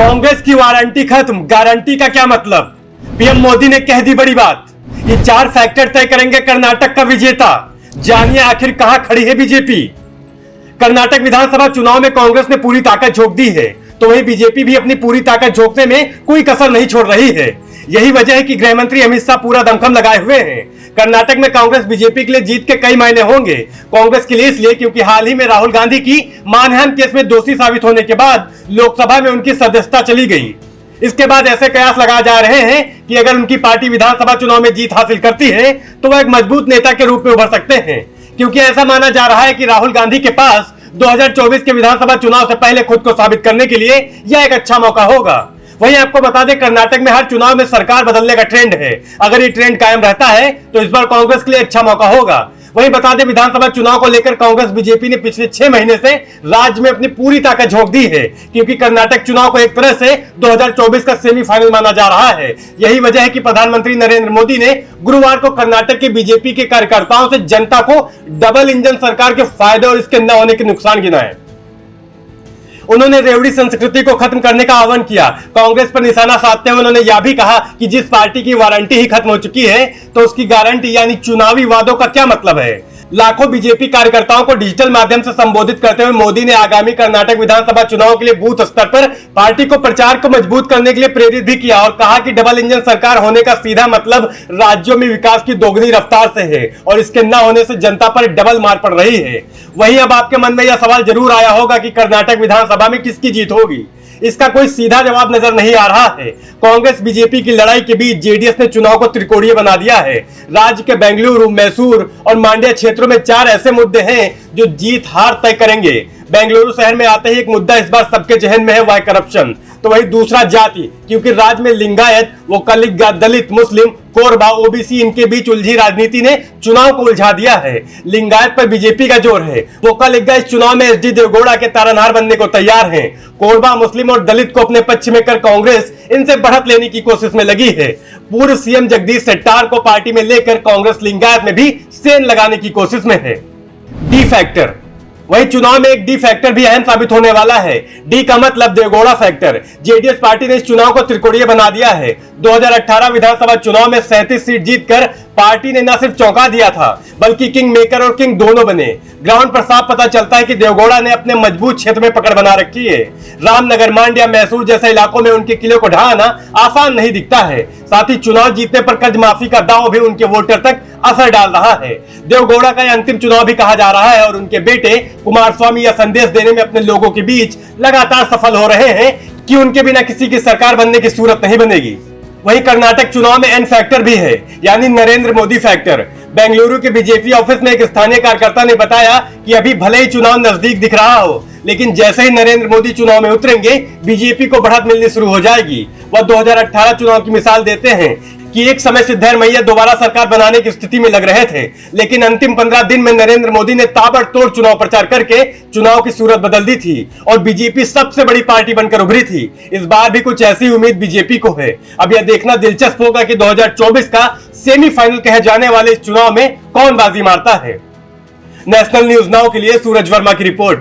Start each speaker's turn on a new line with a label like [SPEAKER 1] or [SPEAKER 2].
[SPEAKER 1] कांग्रेस की वारंटी खत्म, गारंटी का क्या मतलब? पीएम मोदी ने कह दी बड़ी बात। ये 4 फैक्टर तय करेंगे कर्नाटक का विजेता। जानिए आखिर कहां खड़ी है बीजेपी। कर्नाटक विधानसभा चुनाव में कांग्रेस ने पूरी ताकत झोंक दी है, तो वहीं बीजेपी भी अपनी पूरी ताकत झोंकने में कोई कसर नहीं छोड़ रही है। यही वजह है कि गृह मंत्री अमित शाह पूरा दमखम लगाए हुए हैं। कर्नाटक में कांग्रेस बीजेपी के लिए जीत के कई मायने होंगे। कांग्रेस के लिए इसलिए क्योंकि हाल ही में राहुल गांधी की मानहानि केस में दोषी साबित होने के बाद लोकसभा में उनकी सदस्यता चली गई। इसके बाद ऐसे कयास लगाए जा रहे हैं कि अगर उनकी पार्टी विधानसभा चुनाव में जीत हासिल करती है तो वह एक मजबूत नेता के रूप में उभर सकते हैं, क्योंकि ऐसा माना जा रहा है कि राहुल गांधी के पास 2024 के विधानसभा चुनाव से पहले खुद को साबित करने के लिए यह एक अच्छा मौका होगा। वहीं आपको बता दें, कर्नाटक में हर चुनाव में सरकार बदलने का ट्रेंड है। अगर ये ट्रेंड कायम रहता है तो इस बार कांग्रेस के लिए अच्छा मौका होगा। वहीं बता दें, विधानसभा चुनाव को लेकर कांग्रेस बीजेपी ने पिछले 6 महीने से राज्य में अपनी पूरी ताकत झोंक दी है, क्योंकि कर्नाटक चुनाव को एक तरह से 2024 का सेमीफाइनल माना जा रहा है। यही वजह है कि प्रधानमंत्री नरेंद्र मोदी ने गुरुवार को कर्नाटक के बीजेपी के कार्यकर्ताओं से जनता को डबल इंजन सरकार के फायदे और इसके न होने के नुकसान गिनाए। उन्होंने रेवड़ी संस्कृति को खत्म करने का आह्वान किया। कांग्रेस पर निशाना साधते हुए उन्होंने यह भी कहा कि जिस पार्टी की वारंटी ही खत्म हो चुकी है तो उसकी गारंटी यानी चुनावी वादों का क्या मतलब है। लाखों बीजेपी कार्यकर्ताओं को डिजिटल माध्यम से संबोधित करते हुए मोदी ने आगामी कर्नाटक विधानसभा चुनाव के लिए बूथ स्तर पर पार्टी को प्रचार को मजबूत करने के लिए प्रेरित भी किया और कहा कि डबल इंजन सरकार होने का सीधा मतलब राज्यों में विकास की दोगुनी रफ्तार से है और इसके न होने से जनता पर डबल मार पड़ रही है। वहीं अब आपके मन में यह सवाल जरूर आया होगा कि कर्नाटक विधानसभा में किसकी जीत होगी। इसका कोई सीधा जवाब नजर नहीं आ रहा है। कांग्रेस बीजेपी की लड़ाई के बीच जेडीएस ने चुनाव को त्रिकोणीय बना दिया है। राज्य के बेंगलुरु, मैसूर और मांड्या क्षेत्रों में 4 ऐसे मुद्दे हैं जो जीत हार तय करेंगे। बेंगलुरु शहर में आते ही एक मुद्दा इस बार सबके जहन में है, वह करप्शन। तो वही दूसरा जाति, क्योंकि राज्य में लिंगायत, वो कलिक, दलित, मुस्लिम, कोरबा, ओबीसी इनके बीच उलझी राजनीति ने चुनाव को उलझा दिया है। लिंगायत पर बीजेपी का जोर है। वो कलिक इस चुनाव में एचडी देवगौड़ा के तारनहार बनने को तैयार हैं। कोरबा, मुस्लिम और दलित को अपने पक्ष में कर कांग्रेस इनसे बढ़त लेने की कोशिश में लगी है। पूर्व सीएम जगदीश शेट्टार को पार्टी में लेकर कांग्रेस लिंगायत में भी सेंध लगाने की कोशिश में है। डी फैक्टर, वही चुनाव में एक डी फैक्टर भी अहम साबित होने वाला है। डी का मतलब देवगौड़ा फैक्टर। जेडीएस पार्टी ने इस चुनाव को त्रिकोणीय बना दिया है। 2018 विधानसभा चुनाव में 37 सीट जीतकर पार्टी ने न सिर्फ चौंका दिया था बल्कि किंग मेकर और किंग दोनों बने। ग्राउंड पर साफ पता चलता है कि देवगौड़ा ने अपने मजबूत क्षेत्र में पकड़ बना रखी है। रामनगर, मांड्या, मैसूर जैसे इलाकों में उनके किले को ढहाना आसान नहीं दिखता है। साथ ही चुनाव जीतने पर कर्ज माफी का दांव भी उनके वोटर तक असर डाल रहा है। देवगौड़ा का यह अंतिम चुनाव भी कहा जा रहा है और उनके बेटे कुमारस्वामी यह संदेश देने में अपने लोगों के बीच लगातार सफल हो रहे हैं कि उनके बिना किसी की सरकार बनने की सूरत नहीं बनेगी। वहीं कर्नाटक चुनाव में एन फैक्टर भी है, यानी नरेंद्र मोदी फैक्टर। बेंगलुरु के बीजेपी ऑफिस में एक स्थानीय कार्यकर्ता ने बताया कि अभी भले ही चुनाव नजदीक दिख रहा हो, लेकिन जैसे ही नरेंद्र मोदी चुनाव में उतरेंगे बीजेपी को बढ़त मिलनी शुरू हो जाएगी। वह 2018 चुनाव की मिसाल देते हैं कि एक समय सिद्धरामैया दोबारा सरकार बनाने की स्थिति में लग रहे थे, लेकिन अंतिम 15 दिन में नरेंद्र मोदी ने ताबड़तोड़ चुनाव प्रचार करके चुनाव की सूरत बदल दी थी और बीजेपी सबसे बड़ी पार्टी बनकर उभरी थी। इस बार भी कुछ ऐसी उम्मीद बीजेपी को है। अब यह देखना दिलचस्प होगा कि 2024 का सेमीफाइनल कहे जाने वाले इस चुनाव में कौन बाजी मारता है। नेशनल न्यूज नाउ के लिए सूरज वर्मा की रिपोर्ट।